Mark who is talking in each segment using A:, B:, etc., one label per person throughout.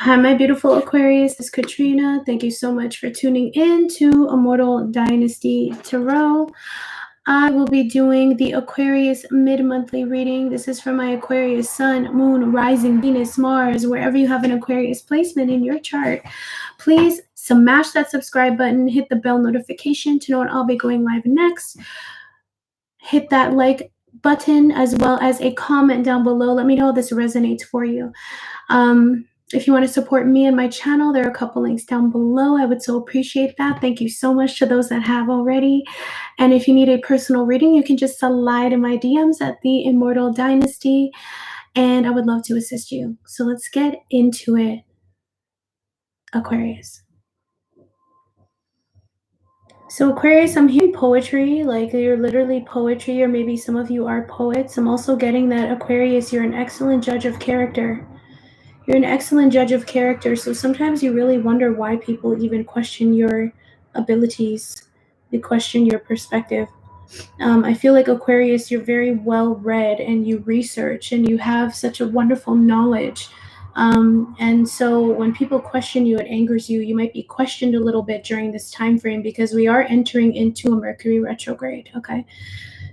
A: Hi, my beautiful Aquarius. This is Katrina. Thank you so much for tuning in to Immortal Dynasty Tarot. I will be doing the Aquarius mid-monthly reading. This is for my Aquarius Sun, Moon, Rising, Venus, Mars. Wherever you have an Aquarius placement in your chart, please smash that subscribe button, hit the bell notification to know when I'll be going live next. Hit that like button as well as a comment down below. Let me know if this resonates for you. If you want to support me and my channel, there are a couple links down below. I would so appreciate that. Thank you so much to those that have already. And if you need a personal reading, you can just slide in my DMs at the Immortal Dynasty, and I would love to assist you. So let's get into it, Aquarius. So Aquarius, I'm hearing poetry, like you're literally poetry, or maybe some of you are poets. I'm also getting that, Aquarius, you're an excellent judge of character. You're an excellent judge of character, so sometimes you really wonder why people even question your abilities. They question your perspective. I feel like, Aquarius, you're very well read and you research and you have such a wonderful knowledge. And so when people question you, it angers you. You might be questioned a little bit during this time frame because we are entering into a Mercury retrograde, okay?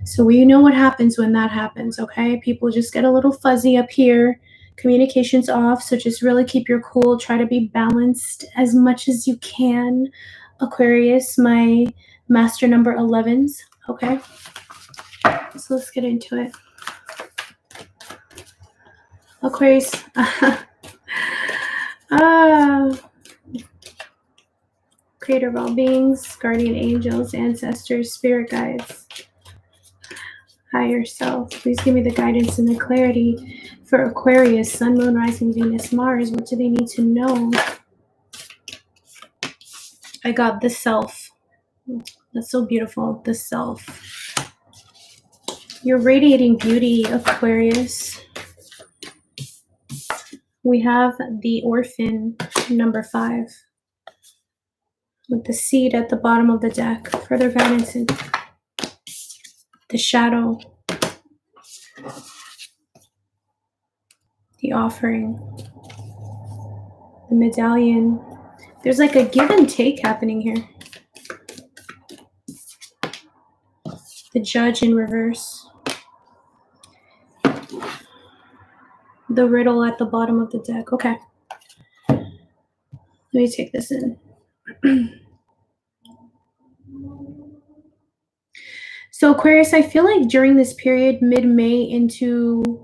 A: So we know what happens when that happens, okay? People just get a little fuzzy up here. Communication's off, so just really keep your cool. Try to be balanced as much as you can, Aquarius, my master number 11s, okay? So let's get into it. Aquarius, creator of all beings, guardian angels, ancestors, spirit guides, higher self, please give me the guidance and the clarity for Aquarius, Sun, Moon, Rising, Venus, Mars. What do they need to know? I got the self. That's so beautiful, the self. You're radiating beauty, Aquarius. We have the orphan, number 5, with the seed at the bottom of the deck. Further guidance in the shadow, the offering, the medallion. There's like a give and take happening here. The judge in reverse. The riddle at the bottom of the deck. Okay. Let me take this in. So Aquarius, I feel like during this period, mid-May into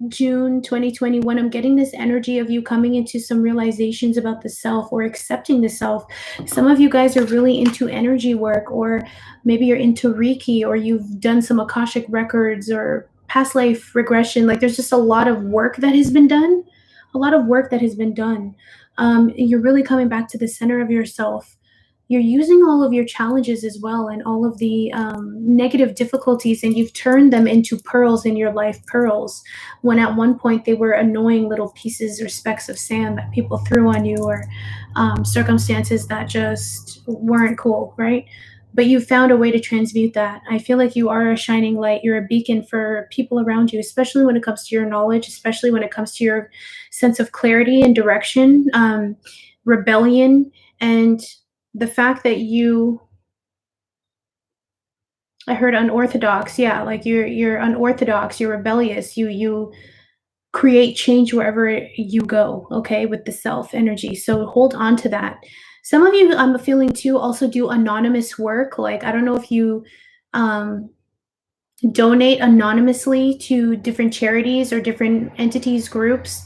A: June 2021, I'm getting this energy of you coming into some realizations about the self or accepting the self. Some of you guys are really into energy work, or maybe you're into Reiki, or you've done some Akashic records or past life regression. Like there's just a lot of work that has been done. You're really coming back to the center of yourself. You're using all of your challenges as well and all of the negative difficulties, and you've turned them into pearls in your life, pearls, when at one point they were annoying little pieces or specks of sand that people threw on you, or circumstances that just weren't cool, right? But you found a way to transmute that. I feel like you are a shining light. You're a beacon for people around you, especially when it comes to your knowledge, especially when it comes to your sense of clarity and direction, rebellion, and the fact that I heard unorthodox. Yeah, like you're unorthodox, you're rebellious, you create change wherever you go, okay, with the self energy. So hold on to that. Some of you, I'm feeling too, also do anonymous work. Like, I don't know if you donate anonymously to different charities or different entities, groups,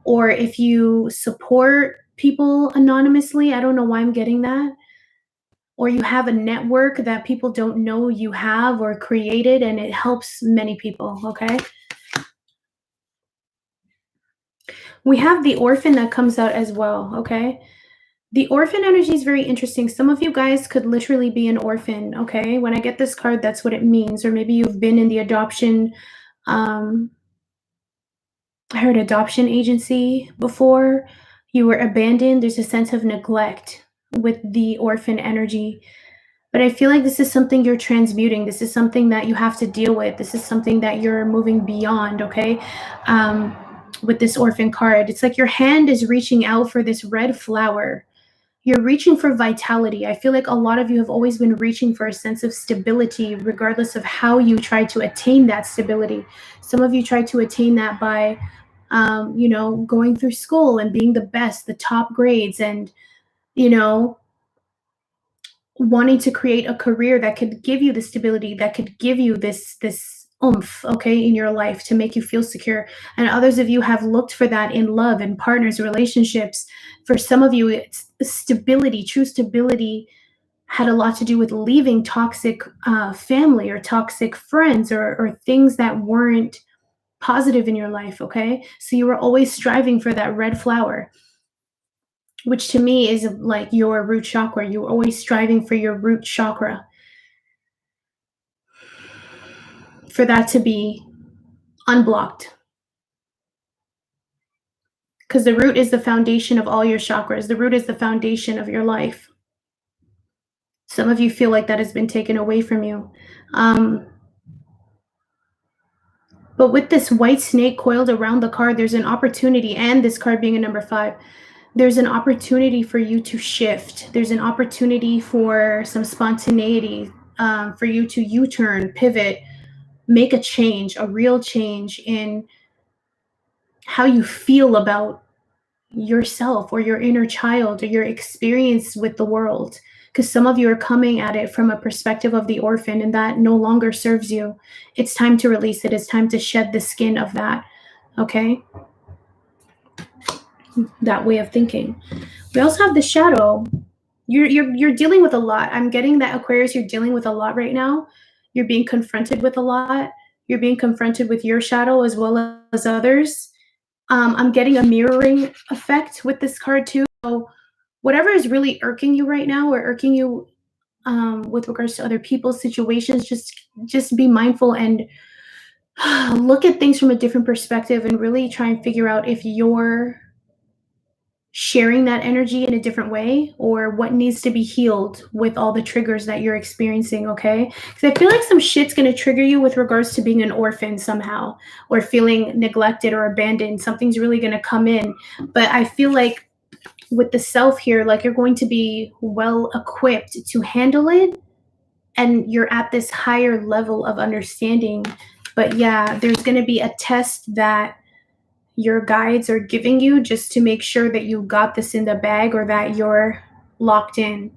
A: or if you support people anonymously. I don't know why I'm getting that. Or you have a network that people don't know you have or created, and it helps many people, okay? We have the orphan that comes out as well, okay? The orphan energy is very interesting. Some of you guys could literally be an orphan, okay? When I get this card, that's what it means. Or maybe you've been in the adoption, I heard adoption agency before. You were abandoned. There's a sense of neglect with the orphan energy. But I feel like this is something you're transmuting. This is something that you have to deal with. This is something that you're moving beyond, okay? with this orphan card. It's like your hand is reaching out for this red flower. You're reaching for vitality. I feel like a lot of you have always been reaching for a sense of stability, regardless of how you try to attain that stability. Some of you try to attain that by, going through school and being the best, the top grades, and, wanting to create a career that could give you the stability, that could give you this oomph, okay, in your life to make you feel secure. And others of you have looked for that in love and partners, relationships. For some of you, it's stability. True stability had a lot to do with leaving toxic family or toxic friends, or things that weren't positive in your life, okay? So you were always striving for that red flower, which to me is like your root chakra. You're always striving for your root chakra, for that to be unblocked. Because the root is the foundation of all your chakras. The root is the foundation of your life. Some of you feel like that has been taken away from you. But with this white snake coiled around the card, there's an opportunity, and this card being a number 5, there's an opportunity for you to shift. There's an opportunity for some spontaneity, for you to U-turn, pivot, make a change, a real change in how you feel about yourself or your inner child or your experience with the world. Because some of you are coming at it from a perspective of the orphan, and that no longer serves you. It's time to release it. It's time to shed the skin of that, okay? That way of thinking. We also have the shadow. You're dealing with a lot. I'm getting that, Aquarius, you're dealing with a lot right now. You're being confronted with a lot. You're being confronted with your shadow as well as others. I'm getting a mirroring effect with this card too. So whatever is really irking you right now, or irking you with regards to other people's situations, just be mindful and look at things from a different perspective, and really try and figure out if you're sharing that energy in a different way, or what needs to be healed with all the triggers that you're experiencing, okay? Because I feel like some shit's going to trigger you with regards to being an orphan somehow, or feeling neglected or abandoned. Something's really going to come in. But I feel like with the self here, like, you're going to be well equipped to handle it, and you're at this higher level of understanding. But yeah, there's going to be a test that your guides are giving you, just to make sure that you got this in the bag, or that you're locked in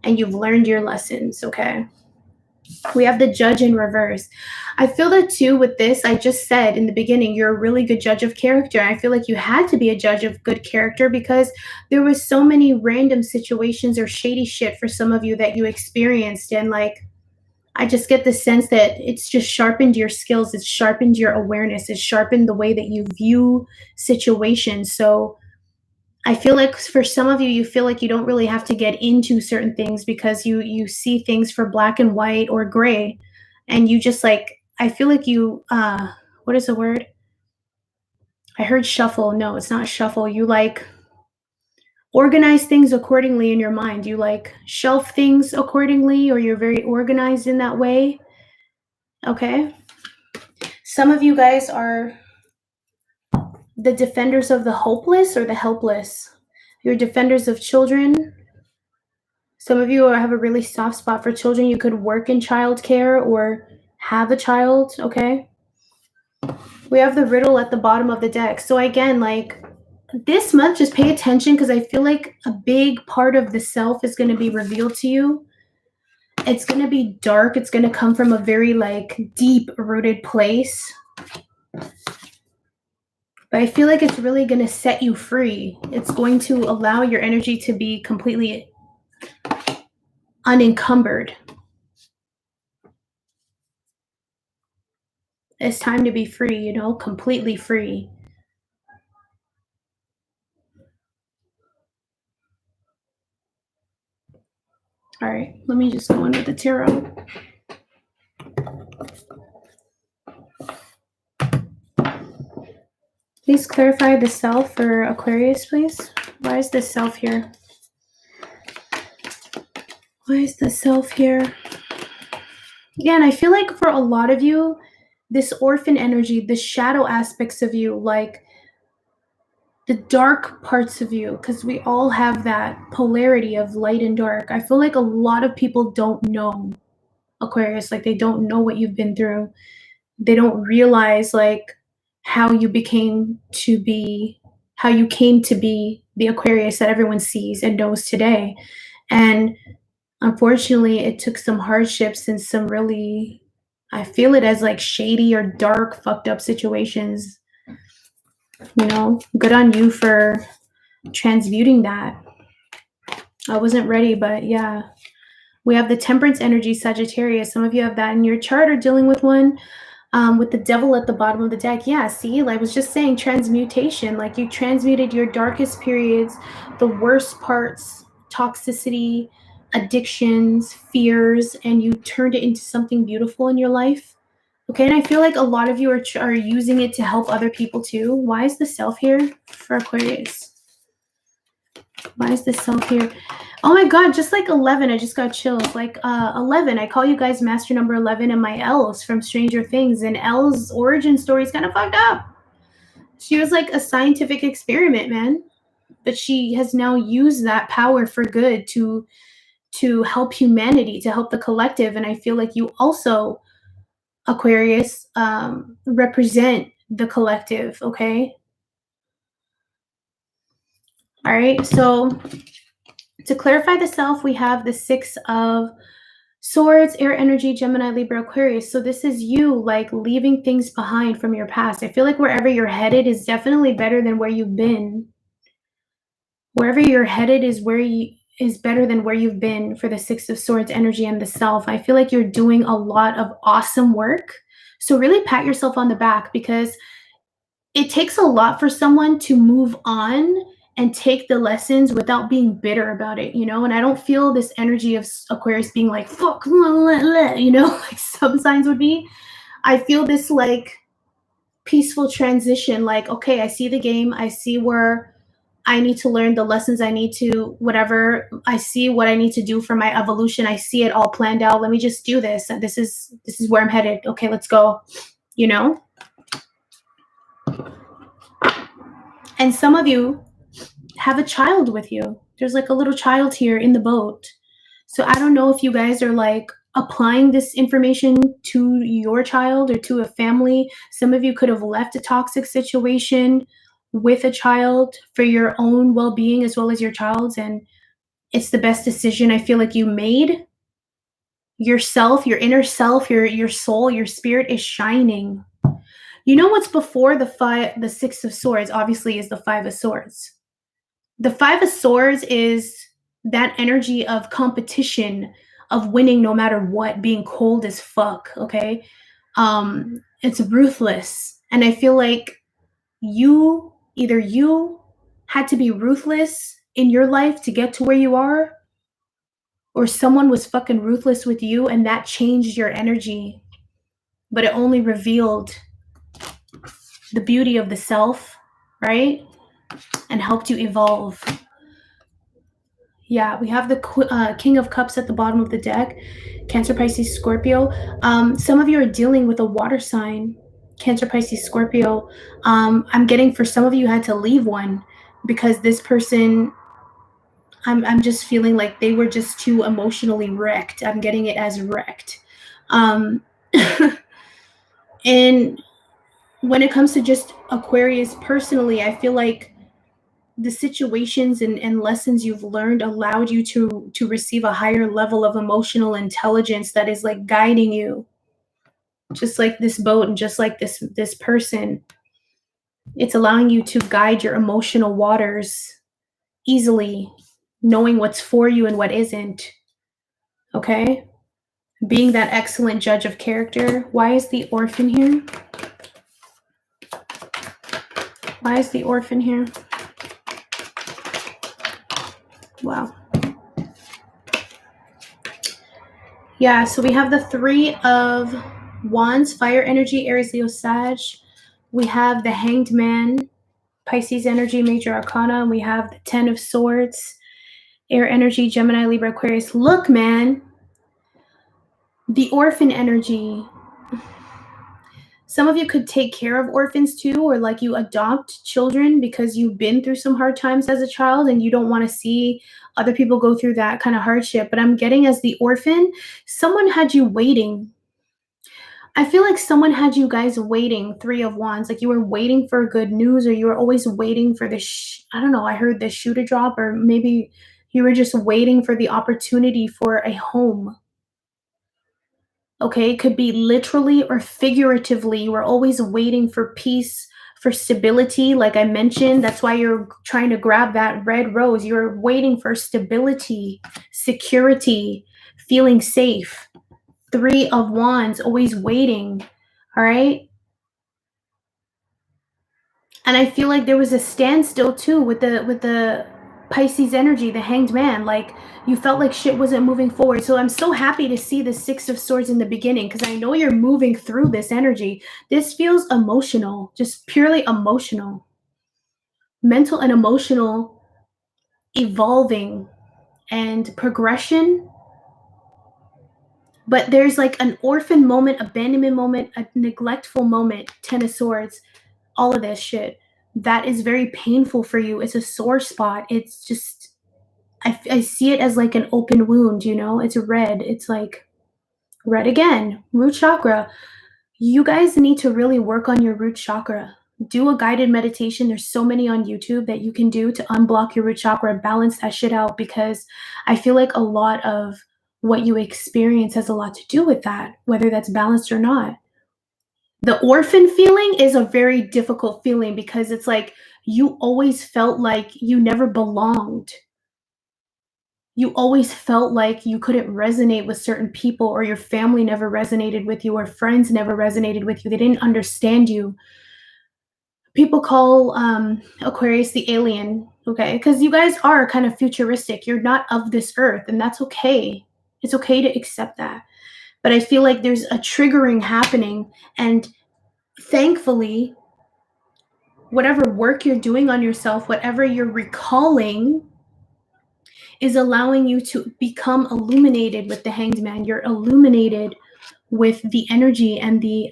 A: and you've learned your lessons, okay? We have the Judge in reverse. I feel that too with this. I just said in the beginning, you're a really good judge of character. I feel like you had to be a judge of good character, because there was so many random situations or shady shit for some of you that you experienced, and like, I just get the sense that it's just sharpened your skills. It's sharpened your awareness. It's sharpened the way that you view situations. So I feel like for some of you, you feel like you don't really have to get into certain things, because you see things for black and white or gray. And you just like, I feel like you, what is the word? I heard shuffle. No, it's not shuffle. You like organize things accordingly in your mind. You like shelf things accordingly, or you're very organized in that way. Okay. Some of you guys are the defenders of the hopeless or the helpless. You're defenders of children. Some of you have a really soft spot for children. You could work in childcare or have a child, okay? We have the riddle at the bottom of the deck. So again, like, this month, just pay attention, because I feel like a big part of the self is going to be revealed to you. It's going to be dark. It's going to come from a very like deep-rooted place. But I feel like it's really going to set you free. It's going to allow your energy to be completely unencumbered. It's time to be free, you know, completely free. All right, let me just go in with the tarot. Please clarify the self for Aquarius, please. Why is the self here? Why is the self here? Yeah, and I feel like for a lot of you, this orphan energy, the shadow aspects of you, like, the dark parts of you, because we all have that polarity of light and dark. I feel like a lot of people don't know, Aquarius, like they don't know what you've been through. They don't realize like how you became to be, how you came to be the Aquarius that everyone sees and knows today. And unfortunately, it took some hardships and some really, I feel it as like shady or dark, fucked up situations. You know, good on you for transmuting that. I wasn't ready, but yeah. We have the Temperance energy, Sagittarius. Some of you have that in your chart or dealing with one. With the devil at the bottom of the deck. Yeah, see, like I was just saying, transmutation. Like you transmuted your darkest periods, the worst parts, toxicity, addictions, fears, and you turned it into something beautiful in your life. Okay, and I feel like a lot of you are using it to help other people too. Why is the self here for Aquarius? Why is the self here? Oh my god, just like 11, I just got chills. Like 11, I call you guys master number 11 and my L's from Stranger Things. And L's origin story is kind of fucked up. She was like a scientific experiment, man. But she has now used that power for good to help humanity, to help the collective. And I feel like you also, Aquarius, represent the collective, okay? All right, so to clarify the self, we have the 6 of Swords, air energy, Gemini, Libra, Aquarius. So this is you like leaving things behind from your past. I feel like wherever you're headed is definitely better than where you've been. Wherever you're headed is better than where you've been for the 6 of Swords energy and the self. I feel like you're doing a lot of awesome work. So really pat yourself on the back, because it takes a lot for someone to move on and take the lessons without being bitter about it, you know? And I don't feel this energy of Aquarius being like, fuck, you know, like some signs would be. I feel this like peaceful transition, like, okay, I see the game, I see where I need to learn the lessons I need to, whatever. I see what I need to do for my evolution. I see it all planned out. Let me just do this. And this is where I'm headed. Okay, let's go, you know? And some of you have a child with you. There's like a little child here in the boat. So I don't know if you guys are like applying this information to your child or to a family. Some of you could have left a toxic situation with a child for your own well-being as well as your child's, and it's the best decision I feel like you made. Yourself, your inner self, your soul, your spirit is shining. You know what's before the 6 of Swords obviously is the 5 of Swords. The 5 of Swords is that energy of competition, of winning no matter what, being cold as fuck, okay? It's ruthless. And I feel like either you had to be ruthless in your life to get to where you are, or someone was fucking ruthless with you and that changed your energy. But it only revealed the beauty of the self, right? And helped you evolve. Yeah, we have the King of Cups at the bottom of the deck. Cancer, Pisces, Scorpio. Some of you are dealing with a water sign. Cancer, Pisces, Scorpio. I'm getting for some of you had to leave one because this person, I'm just feeling like they were just too emotionally wrecked. I'm getting it as wrecked. And when it comes to just Aquarius personally, I feel like the situations and lessons you've learned allowed you to receive a higher level of emotional intelligence that is like guiding you, just like this boat and just like this person. It's allowing you to guide your emotional waters easily, knowing what's for you and what isn't. Okay, being that excellent judge of character. Why is the orphan here? Why is the orphan here? Wow. Yeah, so we have the 3 of Wands, fire energy, Aries, Leo, Sag. We have the Hanged Man, Pisces energy, major arcana. And we have the 10 of Swords, air energy, Gemini, Libra, Aquarius. Look, man, the orphan energy. Some of you could take care of orphans too, or like you adopt children because you've been through some hard times as a child and you don't want to see other people go through that kind of hardship. But I'm getting, as the orphan, someone had you waiting. I feel like someone had you guys waiting, Three of Wands, like you were waiting for good news, or you were always waiting for the, I don't know, I heard the shoe to drop, or maybe you were just waiting for the opportunity for a home. Okay, it could be literally or figuratively. You were always waiting for peace, for stability. Like I mentioned, that's why you're trying to grab that red rose. You're waiting for stability, security, feeling safe. Three of Wands, always waiting. All right. And I feel like there was a standstill too with the Pisces energy, the Hanged Man. Like you felt like shit wasn't moving forward. So I'm so happy to see the Six of Swords in the beginning, because I know you're moving through this energy. This feels emotional, just purely emotional, mental and emotional, evolving and progression. But there's like an orphan moment, abandonment moment, a neglectful moment, Ten of Swords, all of this shit. That is very painful for you. It's a sore spot. It's just, I see it as like an open wound, you know? It's red. It's like red again. Root chakra. You guys need to really work on your root chakra. Do a guided meditation. There's so many on YouTube that you can do to unblock your root chakra, balance that shit out, because I feel like a lot of what you experience has a lot to do with that, whether that's balanced or not. The orphan feeling is a very difficult feeling, because it's like you always felt like you never belonged. You always felt like you couldn't resonate with certain people, or your family never resonated with you, or friends never resonated with you. They didn't understand you. People call Aquarius the alien, okay? Because you guys are kind of futuristic. You're not of this earth, and that's okay. It's okay to accept that. But I feel like there's a triggering happening, and thankfully, whatever work you're doing on yourself, whatever you're recalling, is allowing you to become illuminated with the Hanged Man. You're illuminated with the energy and the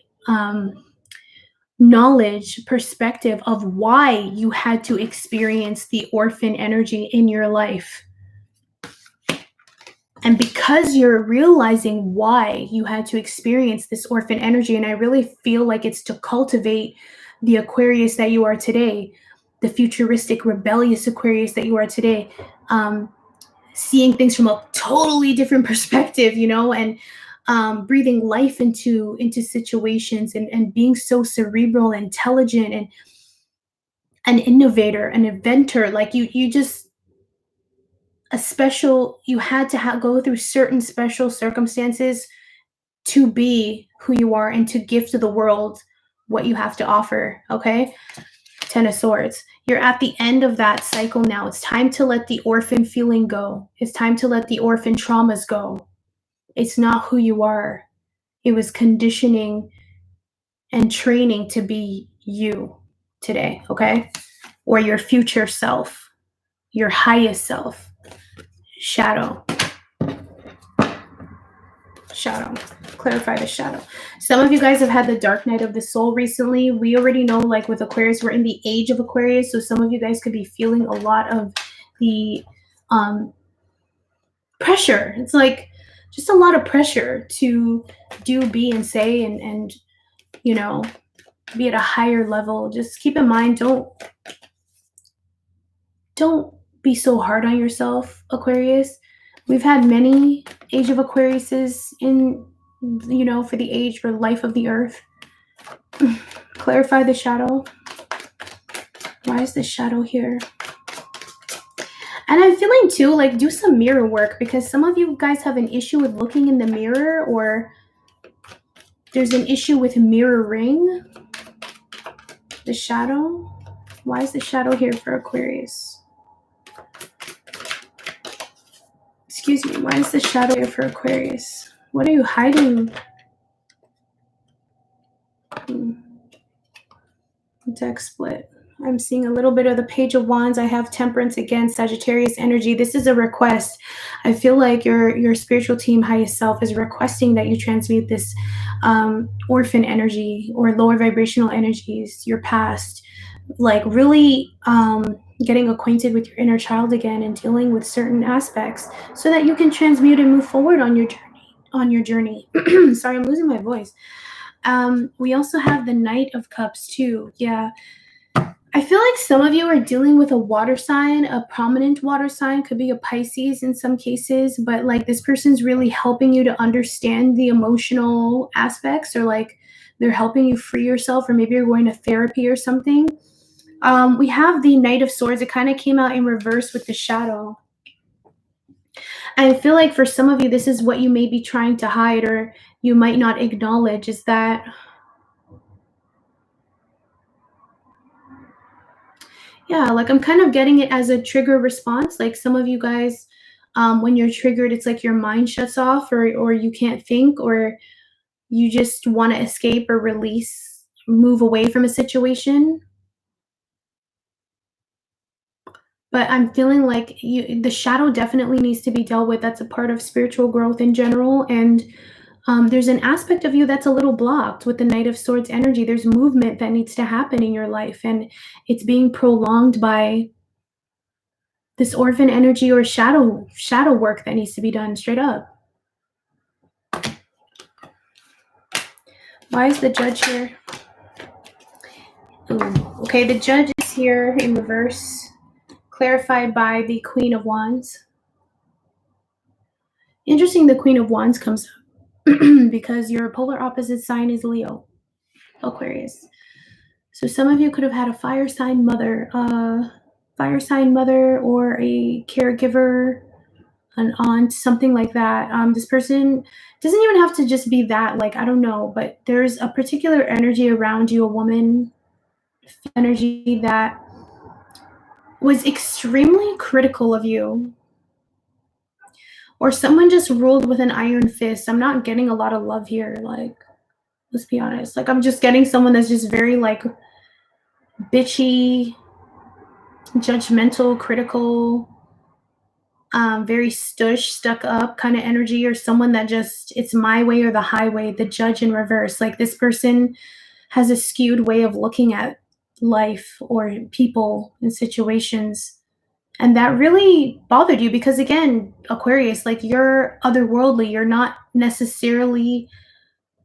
A: knowledge, perspective of why you had to experience the orphan energy in your life. And because you're realizing why you had to experience this orphan energy, and I really feel like it's to cultivate the Aquarius that you are today, the futuristic, rebellious Aquarius that you are today, seeing things from a totally different perspective, you know, and breathing life into situations, and being so cerebral, intelligent, and an innovator, an inventor. Like you just a special, you had to go through certain special circumstances to be who you are and to give to the world what you have to offer. Okay. Ten of Swords. You're at the end of that cycle now. It's time to let the orphan feeling go. It's time to let the orphan traumas go. It's not who you are. It was conditioning and training to be you today, okay? Or your future self, your highest self. Shadow. Shadow. Clarify the shadow. Some of you guys have had the dark night of the soul recently. We already know, like with Aquarius, we're in the age of Aquarius, so some of you guys could be feeling a lot of the pressure. It's like just a lot of pressure to do, be, and say, and you know, be at a higher level. Just keep in mind, don't be so hard on yourself, Aquarius. We've had many age of Aquariuses in, you know, for the age, for life of the earth. Clarify the shadow. Why is the shadow here? And I'm feeling too, like, do some mirror work, because some of you guys have an issue with looking in the mirror, or there's an issue with mirroring. The shadow. Why is the shadow here for Aquarius? Excuse me, why is the shadow here for Aquarius? What are you hiding? Deck split. I'm seeing a little bit of the Page of Wands. I have Temperance again, Sagittarius energy. This is a request. I feel like your spiritual team, highest self, is requesting that you transmute this orphan energy or lower vibrational energies, your past, like really getting acquainted with your inner child again and dealing with certain aspects so that you can transmute and move forward on your journey. Sorry, I'm losing my voice. We also have the Knight of Cups too. Yeah. I feel like some of you are dealing with a water sign, a prominent water sign, could be a Pisces in some cases, but like this person's really helping you to understand the emotional aspects, or like they're helping you free yourself, or maybe you're going to therapy or something. We have the Knight of Swords. It kind of came out in reverse with the shadow. I feel like for some of you, this is what you may be trying to hide, or you might not acknowledge, is that yeah, like I'm kind of getting it as a trigger response. Like some of you guys, when you're triggered, it's like your mind shuts off, or you can't think, or you just want to escape or release, move away from a situation. But I'm feeling like the shadow definitely needs to be dealt with. That's a part of spiritual growth in general. And there's an aspect of you that's a little blocked with the Knight of Swords energy. There's movement that needs to happen in your life, and it's being prolonged by this orphan energy or shadow work that needs to be done, straight up. Why is the Judge here? Ooh, okay, the Judge is here in reverse, clarified by the Queen of Wands. Interesting, the Queen of Wands comes up because your polar opposite sign is Leo, Aquarius. So some of you could have had a fire sign mother, or a caregiver, an aunt, something like that. This person doesn't even have to just be that, like, I don't know, but there's a particular energy around you, a woman energy that was extremely critical of you, or someone just ruled with an iron fist. I'm not getting a lot of love here, like, let's be honest. Like, I'm just getting someone that's just very like bitchy, judgmental, critical, very stuck up kind of energy, or someone that just, it's my way or the highway, the Judge in reverse. Like this person has a skewed way of looking at life or people and situations. And that really bothered you because, again, Aquarius, like you're otherworldly. You're not necessarily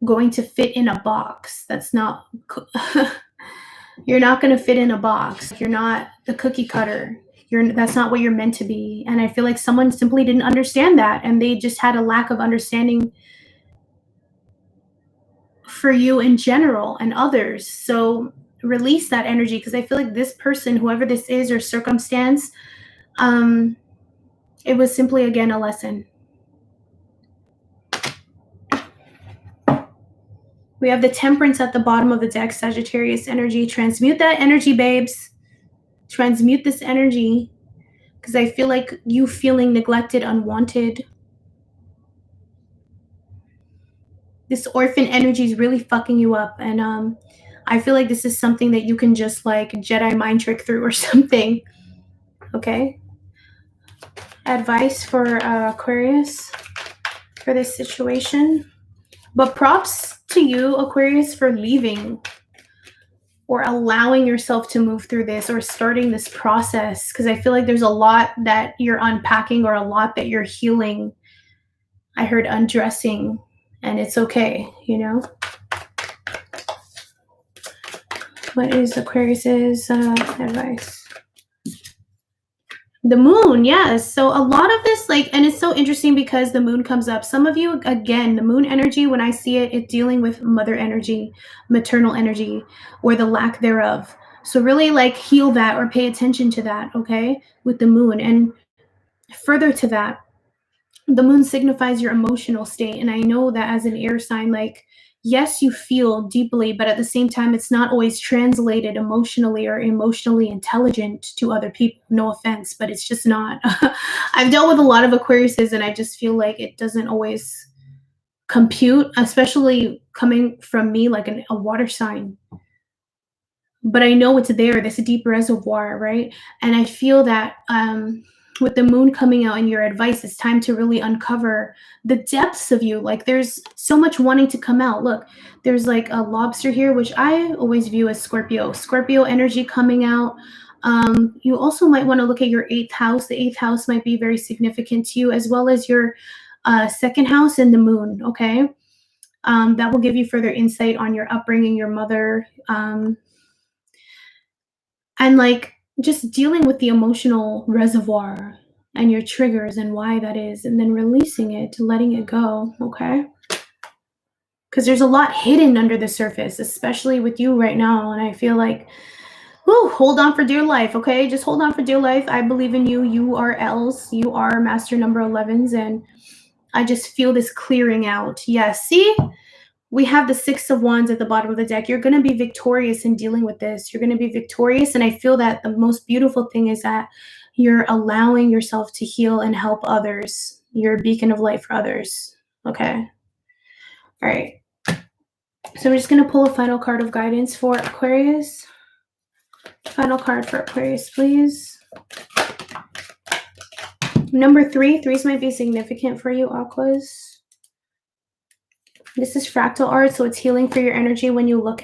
A: going to fit in a box. That's not, you're not going to fit in a box. You're not the cookie cutter. That's not what you're meant to be. And I feel like someone simply didn't understand that, and they just had a lack of understanding for you in general and others. So release that energy, because I feel like this person, whoever this is or circumstance, it was simply, again, a lesson. We have the Temperance at the bottom of the deck, Sagittarius energy. Transmute that energy, babes. Transmute this energy, because I feel like you feeling neglected, unwanted. This orphan energy is really fucking you up, and I feel like this is something that you can just like Jedi mind trick through or something. Okay. Advice for Aquarius for this situation. But props to you, Aquarius, for leaving or allowing yourself to move through this or starting this process, because I feel like there's a lot that you're unpacking or a lot that you're healing. I heard undressing, and it's okay, you know? What is Aquarius's advice? The moon, yes. So a lot of this, like, and it's so interesting because the moon comes up. Some of you, again, the moon energy, when I see it, it's dealing with mother energy, maternal energy, or the lack thereof. So really, like, heal that or pay attention to that, okay, with the moon. And further to that, the moon signifies your emotional state. And I know that as an air sign, like, yes, you feel deeply, but at the same time, it's not always translated emotionally or emotionally intelligent to other people. No offense, but it's just not. I've dealt with a lot of Aquariuses, and I just feel like it doesn't always compute, especially coming from me, like a water sign. but I know it's there, this deep reservoir, right? And I feel that with the moon coming out and your advice, it's time to really uncover the depths of you. Like there's so much wanting to come out. Look, there's like a lobster here, which I always view as Scorpio energy coming out. You also might want to look at your 8th house. The 8th house might be very significant to you, as well as your 2nd house and the moon. Okay. That will give you further insight on your upbringing, your mother, and like just dealing with the emotional reservoir and your triggers and why that is, and then releasing it, letting it go. Okay. Because there's a lot hidden under the surface, especially with you right now. And I feel like, whew, hold on for dear life. Okay. Just hold on for dear life. I believe in you. You are L's. You are master number 11s. And I just feel this clearing out. Yes. See? We have the 6 of Wands at the bottom of the deck. You're going to be victorious in dealing with this. You're going to be victorious. And I feel that the most beautiful thing is that you're allowing yourself to heal and help others. You're a beacon of light for others. Okay. All right. So we're just going to pull a final card of guidance for Aquarius. Final card for Aquarius, please. Number 3. Threes might be significant for you, Aquas. This is fractal art, so it's healing for your energy when you look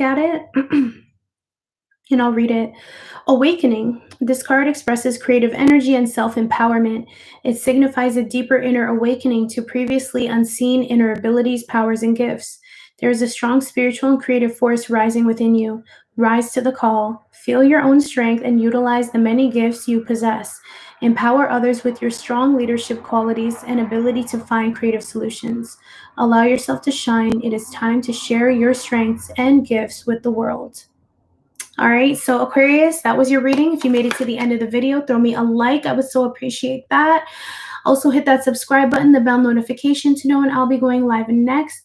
A: at it. And I'll read it. Awakening. This card expresses creative energy and self-empowerment. It signifies a deeper inner awakening to previously unseen inner abilities, powers, and gifts. There is a strong spiritual and creative force rising within you. Rise to the call. Feel your own strength and utilize the many gifts you possess. Empower others with your strong leadership qualities and ability to find creative solutions. Allow yourself to shine. It is time to share your strengths and gifts with the world. All right, so Aquarius, that was your reading. If you made it to the end of the video, throw me a like. I would so appreciate that. Also hit that subscribe button, the bell notification to know when I'll be going live next.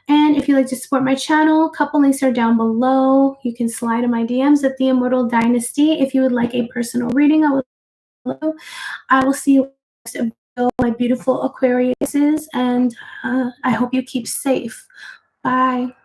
A: And if you'd like to support my channel, a couple links are down below. You can slide in my DMs at The Immortal Dynasty. If you would like a personal reading, I will see you next video, my beautiful Aquariuses, and I hope you keep safe. Bye.